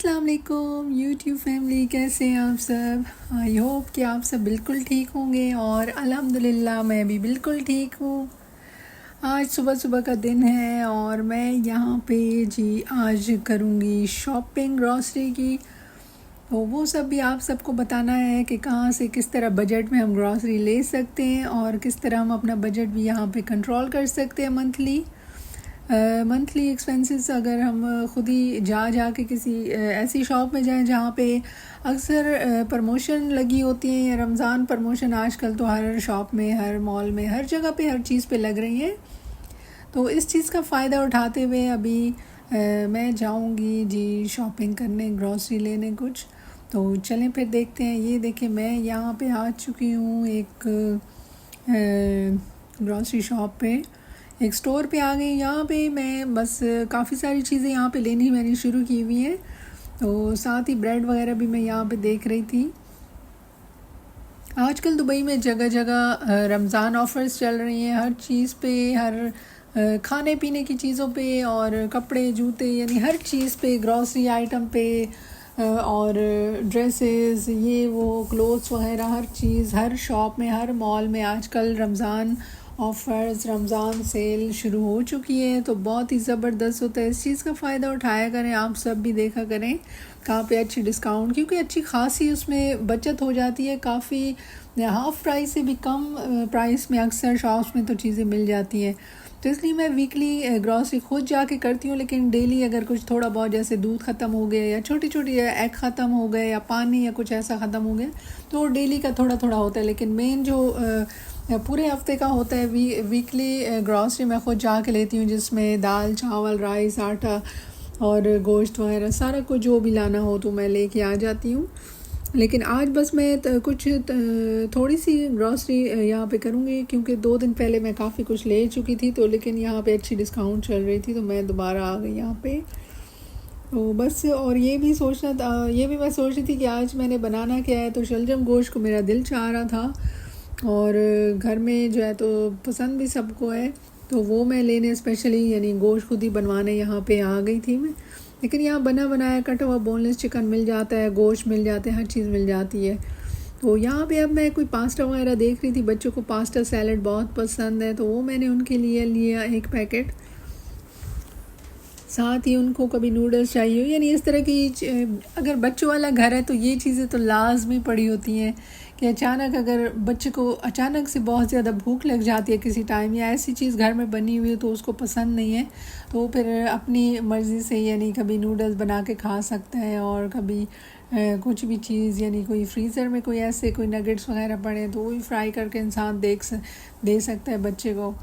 अस्सलाम वालेकुम YouTube family, कैसे हैं आप सब। आई होप कि आप सब बिल्कुल ठीक होंगे और अल्हम्दुलिल्लाह मैं भी बिल्कुल ठीक हूँ। आज सुबह सुबह का दिन है और मैं यहाँ पे आज करूँगी शॉपिंग ग्रॉसरी की। तो वो सब भी आप सबको बताना है कि कहाँ से किस तरह बजट में हम ग्रॉसरी ले सकते हैं और किस तरह हम अपना बजट भी यहाँ पे कंट्रोल कर सकते हैं। मंथली एक्सपेंसेस अगर हम ख़ुद ही जा के किसी ऐसी शॉप में जाएं जहाँ पे अक्सर प्रमोशन लगी होती हैं या रमज़ान प्रमोशन आजकल तो हर शॉप में, हर मॉल में, हर जगह पे, हर चीज़ पे लग रही हैं। तो इस चीज़ का फ़ायदा उठाते हुए अभी मैं जाऊँगी शॉपिंग करने, ग्रॉसरी लेने कुछ। तो चलें फिर देखते हैं। ये देखें, मैं यहाँ पे आ चुकी हूँ एक ग्रॉसरी शॉप पे, एक स्टोर पे आ गई। यहाँ पे मैं बस काफ़ी सारी चीज़ें यहाँ पे लेनी मैंने शुरू की हुई हैं। तो साथ ही ब्रेड वगैरह भी मैं यहाँ पे देख रही थी। आजकल दुबई में जगह जगह रमज़ान ऑफ़र्स चल रही हैं, हर चीज़ पे, हर खाने पीने की चीज़ों पे और कपड़े, जूते, यानी हर चीज़ पे, ग्रॉसरी आइटम पे और ड्रेसेस, ये वो क्लोथ्स वगैरह, हर चीज़, हर शॉप में, हर मॉल में आजकल रमज़ान ऑफ़र्स, रमज़ान सेल शुरू हो चुकी है। तो बहुत ही ज़बरदस्त होता है, इस चीज़ का फ़ायदा उठाया करें, आप सब भी देखा करें कहाँ पे अच्छी डिस्काउंट, क्योंकि अच्छी खासी उसमें बचत हो जाती है। काफ़ी हाफ़ प्राइस से भी कम प्राइस में अक्सर शॉप्स में तो चीज़ें मिल जाती हैं। तो इसलिए मैं वीकली ग्रॉसरी खुद जाके करती हूँ, लेकिन डेली अगर कुछ थोड़ा बहुत, जैसे दूध ख़त्म हो गया या छोटी छोटी एग ख़त्म हो गए या पानी या कुछ ऐसा ख़त्म हो गया, तो डेली का थोड़ा थोड़ा होता है। लेकिन मेन जो पूरे हफ्ते का होता है, वीकली ग्रॉसरी मैं खुद जाके लेती हूँ, जिसमें दाल, चावल, राइस, आटा और गोश्त वगैरह सारा कुछ जो भी लाना हो तो मैं लेके आ जाती हूँ। लेकिन आज बस मैं थोड़ी सी ग्रॉसरी यहाँ पे करूँगी, क्योंकि 2 दिन पहले मैं काफ़ी कुछ ले चुकी थी। तो लेकिन यहाँ पे अच्छी डिस्काउंट चल रही थी तो मैं दोबारा आ गई यहाँ पे। तो बस, और ये भी मैं सोच रही थी कि आज मैंने बनाना क्या है। तो शलजम गोश्त को मेरा दिल चाह रहा था और घर में जो है तो पसंद भी सबको है, तो वो मैं लेने स्पेशली, यानी गोश्त खुद ही बनवाने यहाँ पे आ गई थी मैं। लेकिन यहाँ बना बनाया कटा हुआ बोनलेस चिकन मिल जाता है, गोश्त मिल जाते हैं, हर चीज़ मिल जाती है। तो यहाँ पे अब मैं कोई पास्ता वगैरह देख रही थी, बच्चों को पास्ता सैलड बहुत पसंद है, तो वो मैंने उनके लिए लिया एक पैकेट। साथ ही उनको कभी नूडल्स चाहिए, यानी इस तरह की अगर बच्चों वाला घर है तो ये चीज़ें तो लाजमी पड़ी होती हैं कि अचानक अगर बच्चे को अचानक से बहुत ज़्यादा भूख लग जाती है किसी टाइम, या ऐसी चीज़ घर में बनी हुई है तो उसको पसंद नहीं है, तो फिर अपनी मर्ज़ी से यानी कभी नूडल्स बना के खा सकता है और कभी कुछ भी चीज़, यानी कोई फ्रीज़र में कोई ऐसे कोई नगेट्स वगैरह पड़े तो वो भी फ्राई करके इंसान दे सकता है बच्चे को।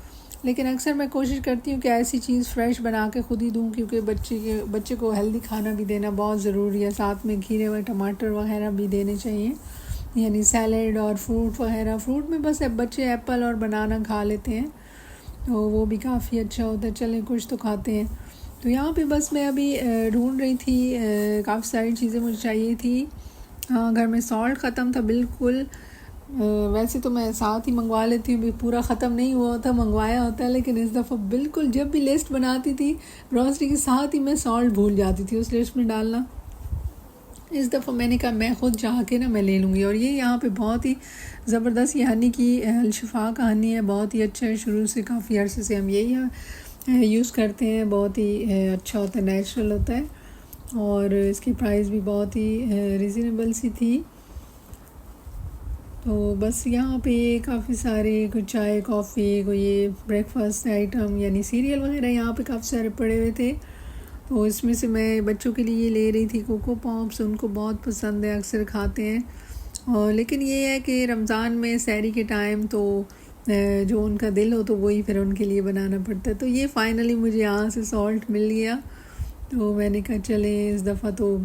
लेकिन अक्सर मैं कोशिश करती हूँ कि ऐसी चीज़ फ़्रेश बना के ख़ुद ही दूँ, क्योंकि बच्चे को हेल्दी खाना भी देना बहुत ज़रूरी है। साथ में खीरे व टमाटर वगैरह भी देने चाहिए, यानी सैलेड और फ्रूट वगैरह। फ्रूट में बस बच्चे एप्पल और बनाना खा लेते हैं, तो वो भी काफ़ी अच्छा होता है। चलें, कुछ तो खाते हैं। तो यहाँ पे बस मैं अभी ढूंढ रही थी, काफ़ी सारी चीज़ें मुझे चाहिए थी। हाँ, घर में सॉल्ट ख़त्म था बिल्कुल। वैसे तो मैं साथ ही मंगवा लेती हूँ, भी पूरा ख़त्म नहीं हुआ होता, मंगवाया होता है, लेकिन इस दफ़ा बिल्कुल जब भी लिस्ट बनाती थी ग्रॉसरी के साथ ही मैं सॉल्ट भूल जाती थी उस लिस्ट में डालना। इस दफ़ा मैंने कहा मैं ख़ुद जाके ना मैं ले लूँगी। और ये यहाँ पे बहुत ही ज़बरदस्त, ये हनी की अलशिफा का हनी है, बहुत ही अच्छा है। शुरू से काफ़ी अर्से से हम यही यूज़ करते हैं, बहुत ही अच्छा होता है, नेचुरल होता है और इसकी प्राइस भी बहुत ही रिजनेबल सी थी। तो बस यहाँ पे काफ़ी सारे कुछ चाय, कॉफ़ी, कोई ये ब्रेकफास्ट आइटम यानी सीरियल वगैरह यहाँ पे काफ़ी सारे पड़े हुए थे। तो इसमें से मैं बच्चों के लिए ले रही थी कोको पॉप्स, उनको बहुत पसंद है, अक्सर खाते हैं। और लेकिन ये है कि रमज़ान में सहरी के टाइम तो जो उनका दिल हो तो वही फिर उनके लिए बनाना पड़ता है। तो ये फ़ाइनली मुझे यहाँ से सॉल्ट मिल गया, तो मैंने कहा चलें इस दफ़ा तो,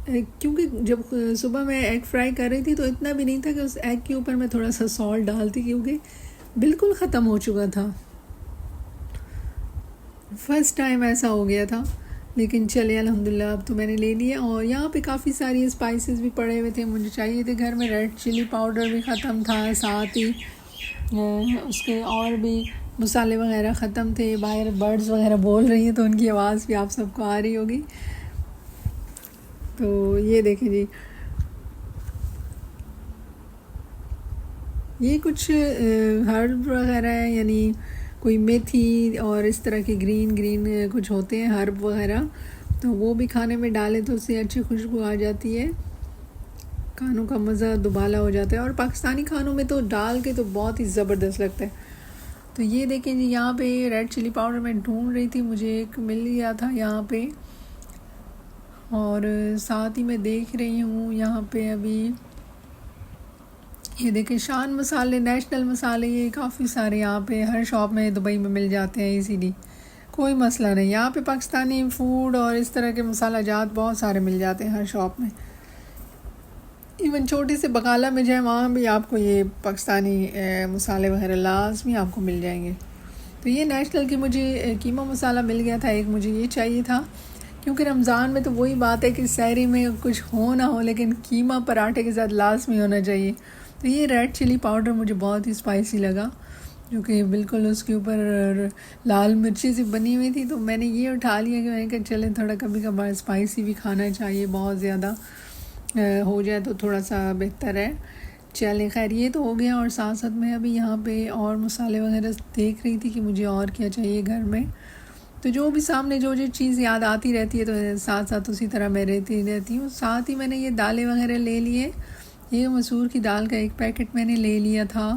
क्योंकि जब सुबह मैं एग फ्राई कर रही थी तो इतना भी नहीं था कि उस एग के ऊपर मैं थोड़ा सा सॉल्ट डालती, क्योंकि बिल्कुल ख़त्म हो चुका था। फ़र्स्ट टाइम ऐसा हो गया था। लेकिन चले अल्हम्दुलिल्लाह अब तो मैंने ले लिया। और यहाँ पे काफ़ी सारी स्पाइसेस भी पड़े हुए थे, मुझे चाहिए थे घर में। रेड चिली पाउडर भी ख़त्म था, साथ ही उसके और भी मसाले वगैरह ख़त्म थे। बाहर बर्ड्स वगैरह बोल रही हैं तो उनकी आवाज़ भी आप सबको आ रही होगी। तो ये देखें जी, ये कुछ हर्ब वगैरह है, यानी कोई मेथी और इस तरह के ग्रीन ग्रीन कुछ होते हैं हर्ब वगैरह, तो वो भी खाने में डालें तो उससे अच्छी खुशबू आ जाती है, खानों का मज़ा दुबाला हो जाता है। और पाकिस्तानी खानों में तो डाल के तो बहुत ही ज़बरदस्त लगता है। तो ये देखें जी, यहाँ पे रेड चिली पाउडर मैं ढूंढ रही थी, मुझे एक मिल गया था यहाँ पे, और साथ ही मैं देख रही हूँ यहाँ पे अभी ये देखें शान मसाले, नेशनल मसाले, ये काफ़ी सारे यहाँ पे हर शॉप में दुबई में मिल जाते हैं इजीली, कोई मसला नहीं। यहाँ पे पाकिस्तानी फूड और इस तरह के मसाला जात बहुत सारे मिल जाते हैं हर शॉप में। इवन छोटी से बकाला में जाए वहाँ भी आपको ये पाकिस्तानी मसाले वगैरह लाजमी आपको मिल जाएंगे। तो ये नेशनल की मुझे कीमा मसाला मिल गया था एक, मुझे ये चाहिए था क्योंकि रमज़ान में तो वही बात है कि सहरी में कुछ हो ना हो लेकिन कीमा पराठे के साथ लाजमी होना चाहिए। तो ये रेड चिली पाउडर मुझे बहुत ही स्पाइसी लगा, जो कि बिल्कुल उसके ऊपर लाल मिर्ची से बनी हुई थी, तो मैंने ये उठा लिया कि मैंने कहा चले थोड़ा कभी कभार स्पाइसी भी खाना चाहिए, बहुत ज़्यादा हो जाए तो थोड़ा सा बेहतर है। चलें खैर, ये तो हो गया। और साथ साथ मैं अभी यहाँ पे और मसाले वगैरह देख रही थी कि मुझे और क्या चाहिए घर में। तो जो भी सामने जो चीज़ याद आती रहती है तो साथ साथ उसी तरह मैं रहती हूँ। साथ ही मैंने ये दालें वगैरह ले लिए, ये मसूर की दाल का एक पैकेट मैंने ले लिया था।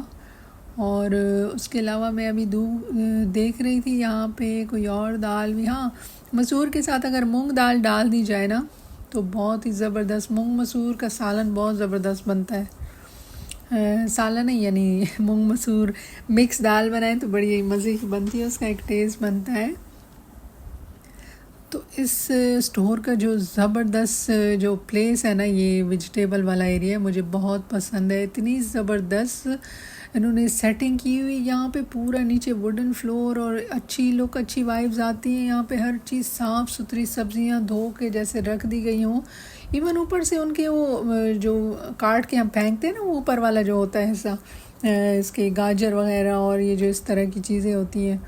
और उसके अलावा मैं अभी देख रही थी यहाँ पे कोई और दाल भी, हाँ मसूर के साथ अगर मूंग दाल डाल दी जाए ना तो बहुत ही ज़बरदस्त मूंग मसूर का सालन बहुत ज़बरदस्त बनता है। सालन नहीं, यानी मूंग मसूर मिक्स दाल बनाए तो बड़ी मज़े की बनती है, उसका एक टेस्ट बनता है। तो इस स्टोर का जो ज़बरदस्त जो प्लेस है ना, ये वेजिटेबल वाला एरिया मुझे बहुत पसंद है। इतनी ज़बरदस्त इन्होंने सेटिंग की हुई यहाँ पे, पूरा नीचे वुडन फ्लोर और अच्छी लुक, अच्छी वाइब्स आती हैं यहाँ पे। हर चीज़ साफ़ सुथरी, सब्जियाँ धो के जैसे रख दी गई हों। इवन ऊपर से उनके वो जो काट के हम फेंकते हैं ना, वो ऊपर वाला जो होता है हिस्सा, इसके गाजर वगैरह और ये जो इस तरह की चीज़ें होती हैं,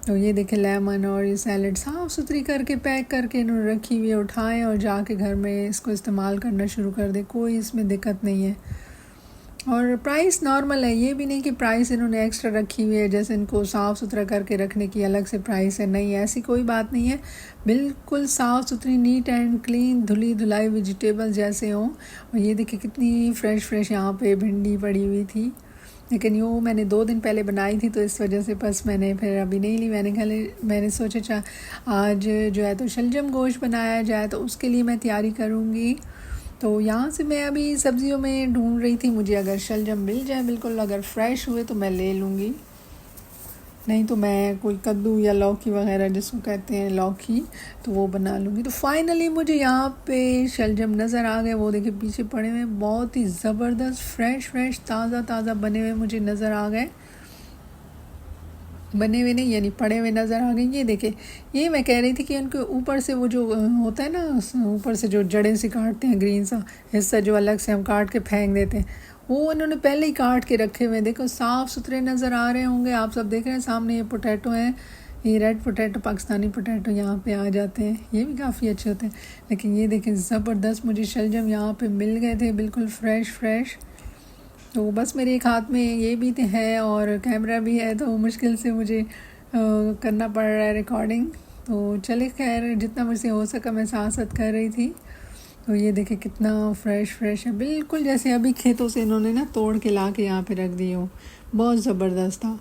तो ये देखें लेमन और ये सैलड साफ़ सुथरी करके पैक करके इन्होंने रखी हुई है। उठाएं और जाके घर में इसको इस्तेमाल करना शुरू कर दें, कोई इसमें दिक्कत नहीं है। और प्राइस नॉर्मल है, ये भी नहीं कि प्राइस इन्होंने एक्स्ट्रा रखी हुई है जैसे इनको साफ़ सुथरा करके रखने की अलग से प्राइस है, नहीं ऐसी कोई बात नहीं है। बिल्कुल साफ़ सुथरी, नीट एंड क्लीन, धुली धुलाई वेजिटेबल जैसे हों। और ये देखिए कितनी फ़्रेश यहाँ पे भिंडी पड़ी हुई थी, लेकिन यूँ मैंने 2 दिन पहले बनाई थी तो इस वजह से बस मैंने फिर अभी नहीं ली। मैंने सोचा आज जो है तो शलजम गोश्त बनाया जाए, तो उसके लिए मैं तैयारी करूँगी। तो यहाँ से मैं अभी सब्जियों में ढूंढ रही थी, मुझे अगर शलजम मिल जाए बिल्कुल अगर फ्रेश हुए तो मैं ले लूँगी, नहीं तो मैं कोई कद्दू या लौकी वगैरह जिसको कहते हैं लौकी, तो वो बना लूँगी। तो फाइनली मुझे यहाँ पे शलजम नज़र आ गए, वो देखिए पीछे पड़े हुए, बहुत ही ज़बरदस्त फ्रेश ताज़ा बने हुए मुझे नज़र आ गए। बने हुए नहीं, यानी पड़े हुए नज़र आ गए। ये देखे, ये मैं कह रही थी कि उनके ऊपर से वो जो होता है ना, ऊपर से जो जड़ें से काटते हैं, ग्रीन सा हिस्सा जो अलग से हम काट के फेंक देते हैं, वो उन्होंने पहले ही काट के रखे हुए। देखो साफ़ सुथरे नज़र आ रहे होंगे, आप सब देख रहे हैं। सामने ये पोटैटो हैं, ये रेड पोटैटो, पाकिस्तानी पोटैटो यहाँ पे आ जाते हैं, ये भी काफ़ी अच्छे होते हैं। लेकिन ये देखें ज़बरदस्त मुझे शलजम यहाँ पे मिल गए थे, बिल्कुल फ्रेश। तो बस मेरे एक हाथ में ये भी है और कैमरा भी है, तो मुश्किल से मुझे करना पड़ रहा है रिकॉर्डिंग। तो चले खैर, जितना मुझसे हो सका मैं साथ कर रही थी। तो ये देखे कितना फ्रेश है, बिल्कुल जैसे अभी खेतों से इन्होंने ना तोड़ के ला के यहाँ पे रख दिए हो, बहुत ज़बरदस्त था।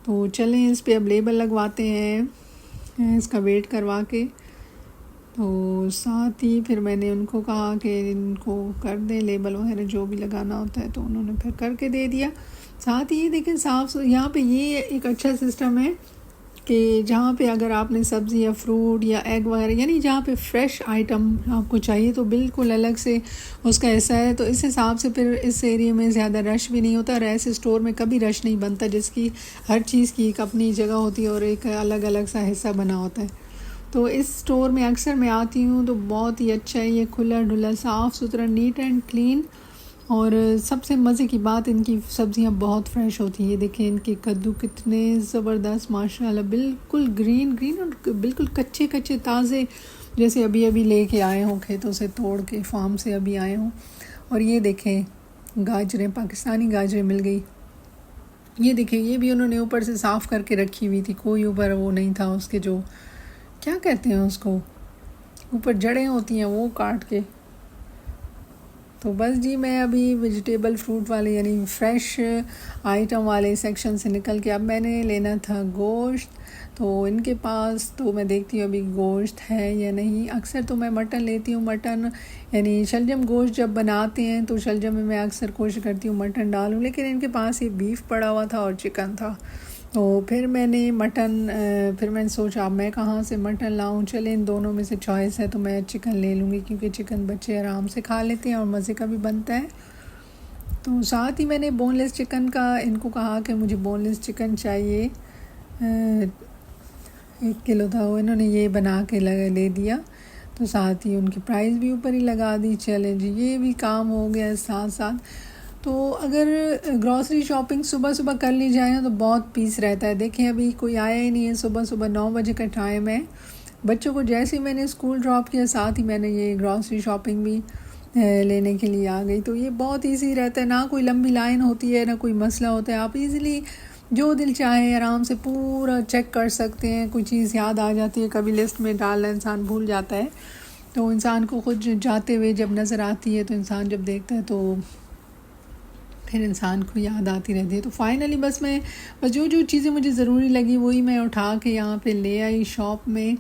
तो चलें इस पे अब लेबल लगवाते हैं इसका वेट करवा के। तो साथ ही फिर मैंने उनको कहा कि इनको कर दें लेबल वगैरह जो भी लगाना होता है, तो उन्होंने फिर करके दे दिया। साथ ही ये देखें साफ, यहाँ पे ये एक अच्छा सिस्टम है कि जहाँ पे अगर आपने सब्ज़ी या फ्रूट या एग वगैरह, यानी जहाँ पे फ्रेश आइटम आपको चाहिए तो बिल्कुल अलग से उसका हिस्सा है। तो इस हिसाब से फिर इस एरिया में ज़्यादा रश भी नहीं होता, और ऐसे स्टोर में कभी रश नहीं बनता जिसकी हर चीज़ की एक अपनी जगह होती है और एक अलग अलग सा हिस्सा बना होता है। तो इस स्टोर में अक्सर मैं आती हूँ तो बहुत ही अच्छा है, ये खुला ढुला साफ़ सुथरा, नीट एंड क्लीन। और सबसे मज़े की बात, इनकी सब्ज़ियाँ बहुत फ्रेश होती हैं। ये देखें इनके कद्दू कितने ज़बरदस्त माशाल्लाह, बिल्कुल ग्रीन और बिल्कुल कच्चे ताज़े जैसे अभी अभी लेके आए हों खेतों से तोड़ के, फार्म से अभी आए हों। और ये देखें गाजरें, पाकिस्तानी गाजरें मिल गई। ये देखिए ये भी उन्होंने ऊपर से साफ़ करके रखी हुई थी, कोई ऊपर वो नहीं था उसके, जो क्या कहते हैं उसको, ऊपर जड़ें होती हैं, वो काट के। तो बस जी मैं अभी वेजिटेबल फ्रूट वाले यानी फ़्रेश आइटम वाले सेक्शन से निकल के अब मैंने लेना था गोश्त। तो इनके पास तो मैं देखती हूँ अभी गोश्त है या नहीं। अक्सर तो मैं मटन लेती हूँ, मटन यानी शलजम गोश्त जब बनाते हैं तो शलजम में मैं अक्सर कोशिश करती हूँ मटन डालूँ, लेकिन इनके पास ये बीफ पड़ा हुआ था और चिकन था। तो फिर मैंने सोचा अब मैं कहाँ से मटन लाऊं, चले इन दोनों में से चॉइस है तो मैं चिकन ले लूँगी, क्योंकि चिकन बच्चे आराम से खा लेते हैं और मज़े का भी बनता है। तो साथ ही मैंने बोनलेस चिकन का इनको कहा कि मुझे बोनलेस चिकन चाहिए, 1 किलो था वो, इन्होंने ये बना के दे दिया। तो साथ ही उनकी प्राइस भी ऊपर ही लगा दी। चले जी ये भी काम हो गया साथ साथ। तो अगर ग्रॉसरी शॉपिंग सुबह सुबह कर ली जाए ना तो बहुत पीस रहता है। देखें अभी कोई आया ही नहीं है, सुबह सुबह 9 बजे का टाइम है। बच्चों को जैसे ही मैंने स्कूल ड्रॉप किया साथ ही मैंने ये ग्रॉसरी शॉपिंग भी लेने के लिए आ गई। तो ये बहुत इजी रहता है, ना कोई लंबी लाइन होती है, ना कोई मसला होता है। आप इजीली जो दिल चाहे आराम से पूरा चेक कर सकते हैं। कोई चीज़ याद आ जाती है, कभी लिस्ट में डालना इंसान भूल जाता है, तो इंसान को खुद जाते हुए जब नज़र आती है तो इंसान जब देखता है तो फिर इंसान को याद आती रहती है। तो फाइनली बस जो जो चीज़ें मुझे ज़रूरी लगी वही मैं उठा के यहाँ पे ले आई शॉप में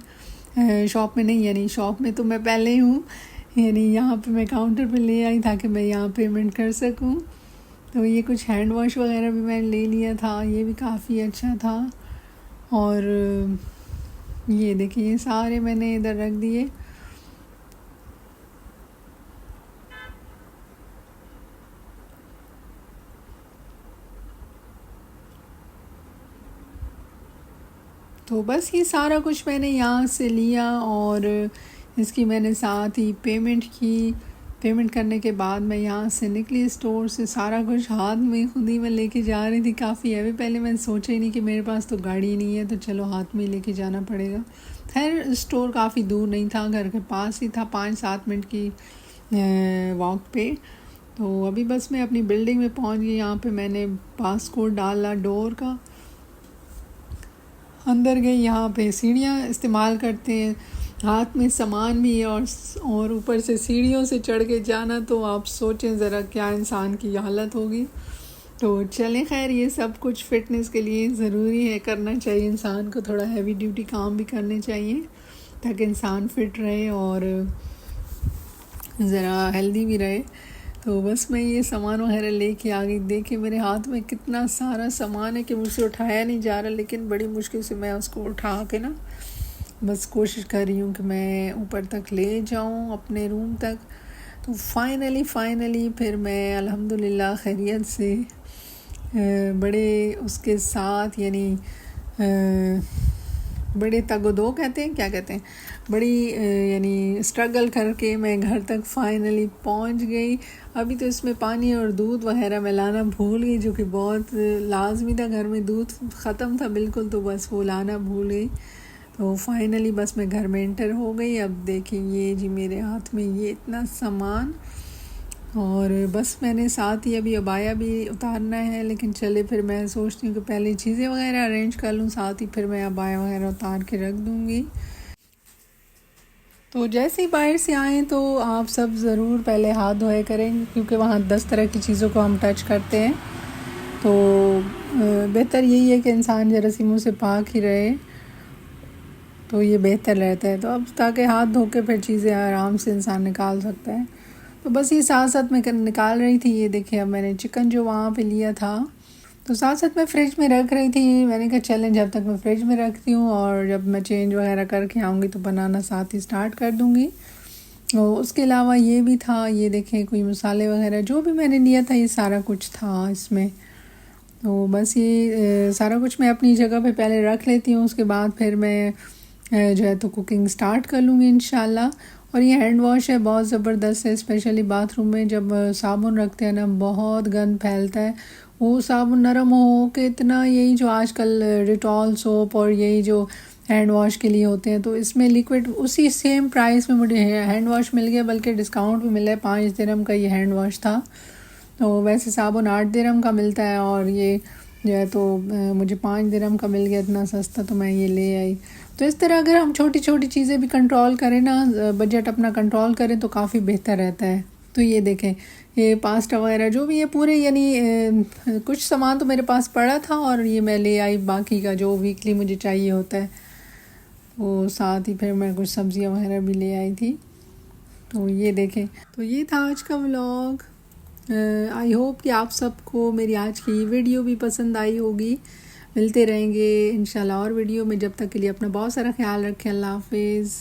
नहीं, यानी शॉप में तो मैं पहले ही हूँ, यानी यहाँ पे मैं काउंटर पे ले आई ताकि मैं यहाँ पेमेंट कर सकूँ। तो ये कुछ हैंड वॉश वगैरह भी मैंने ले लिया था, ये भी काफ़ी अच्छा था। और ये देखिए ये सारे मैंने इधर रख दिए। तो बस ये सारा कुछ मैंने यहाँ से लिया और इसकी मैंने साथ ही पेमेंट की। पेमेंट करने के बाद मैं यहाँ से निकली स्टोर से, सारा कुछ हाथ में खुद ही मैं लेके जा रही थी। काफ़ी हैवी, पहले मैंने सोचा ही नहीं कि मेरे पास तो गाड़ी नहीं है तो चलो हाथ में लेके जाना पड़ेगा। खैर स्टोर काफ़ी दूर नहीं था, घर के पास ही था, 5-7 मिनट की वॉक पे। तो अभी बस मैं अपनी बिल्डिंग में पहुँच गई। यहाँ पे मैंने पासकोड डाला डोर का, अंदर गई। यहाँ पे सीढ़ियाँ इस्तेमाल करते हैं, हाथ में सामान भी है और ऊपर से सीढ़ियों से चढ़ के जाना, तो आप सोचें ज़रा क्या इंसान की हालत होगी। तो चलें खैर ये सब कुछ फ़िटनेस के लिए ज़रूरी है, करना चाहिए इंसान को, थोड़ा हैवी ड्यूटी काम भी करने चाहिए ताकि इंसान फ़िट रहे और ज़रा हेल्दी भी रहे। तो बस मैं ये सामान वगैरह लेके आ गई। देखे मेरे हाथ में कितना सारा सामान है कि मुझसे उठाया नहीं जा रहा, लेकिन बड़ी मुश्किल से मैं उसको उठा के ना बस कोशिश कर रही हूँ कि मैं ऊपर तक ले जाऊँ अपने रूम तक। तो फाइनली फिर मैं अल्हम्दुलिल्लाह खैरियत से बड़े उसके साथ यानी बड़े तगोदो कहते हैं, क्या कहते हैं, बड़ी यानी स्ट्रगल करके मैं घर तक फाइनली पहुंच गई। अभी तो इसमें पानी और दूध वगैरह मैं लाना भूल गई, जो कि बहुत लाजमी था, घर में दूध ख़त्म था बिल्कुल, तो बस वो लाना भूल गई। तो फाइनली बस मैं घर में एंटर हो गई। अब देखिए ये जी मेरे हाथ में ये इतना सामान, और बस मैंने साथ ही अभी अबाया भी उतारना है, लेकिन चले फिर मैं सोचती हूँ कि पहले चीज़ें वगैरह अरेंज कर लूँ, साथ ही फिर मैं अबाया वगैरह उतार के रख दूँगी। तो जैसे ही बाहर से आएँ तो आप सब ज़रूर पहले हाथ धोए करें, क्योंकि वहाँ 10 तरह की चीज़ों को हम टच करते हैं। तो बेहतर यही है कि इंसान जरासीमों से पाक ही रहे, तो ये बेहतर रहता है। तो अब ताकि हाथ धो के फिर चीज़ें आराम से इंसान निकाल सकता है। तो बस ये साथ साथ मैं निकाल रही थी। ये देखिए अब मैंने चिकन जो वहाँ पे लिया था तो साथ साथ मैं फ्रिज में रख रही थी। मैंने कहा चलें जब तक मैं फ्रिज में रखती हूँ और जब मैं चेंज वगैरह करके आऊँगी तो बनाना साथ ही स्टार्ट कर दूँगी। और उसके अलावा ये भी था, ये देखें कोई मसाले वगैरह जो भी मैंने लिया था ये सारा कुछ था इसमें। तो बस ये सारा कुछ मैं अपनी जगह पे पहले रख लेती हूँ, उसके बाद फिर मैं जो है तो कुकिंग स्टार्ट कर लूँगी इंशाल्लाह। और ये हैंड वॉश है, बहुत ज़बरदस्त है, स्पेशली बाथरूम में जब साबुन रखते हैं ना बहुत गंद फैलता है। वो साबुन नरम हो के इतना, यही जो आजकल डिटॉल सोप और यही जो हैंड वॉश के लिए होते हैं। तो इसमें लिक्विड उसी सेम प्राइस में मुझे हैंड वॉश मिल गया, बल्कि डिस्काउंट भी मिला है। 5 दिरहम का ये हैंड वॉश था। तो वैसे साबुन 8 दिरहम का मिलता है और ये जो है तो मुझे 5 दिरहम का मिल गया, इतना सस्ता, तो मैं ये ले आई। तो इस तरह अगर हम छोटी छोटी चीज़ें भी कंट्रोल करें ना, बजट अपना कंट्रोल करें, तो काफ़ी बेहतर रहता है। तो ये देखें, ये पास्ता वगैरह जो भी है पूरे, यानी कुछ सामान तो मेरे पास पड़ा था और ये मैं ले आई, बाकी का जो वीकली मुझे चाहिए होता है वो। साथ ही फिर मैं कुछ सब्जियां वगैरह भी ले आई थी। तो ये देखें, तो ये था आज का व्लॉग। आई होप कि आप सबको मेरी आज की वीडियो भी पसंद आई होगी। मिलते रहेंगे इंशाल्लाह और वीडियो में। जब तक के लिए अपना बहुत सारा ख्याल रखें। अल्लाह हाफिज़।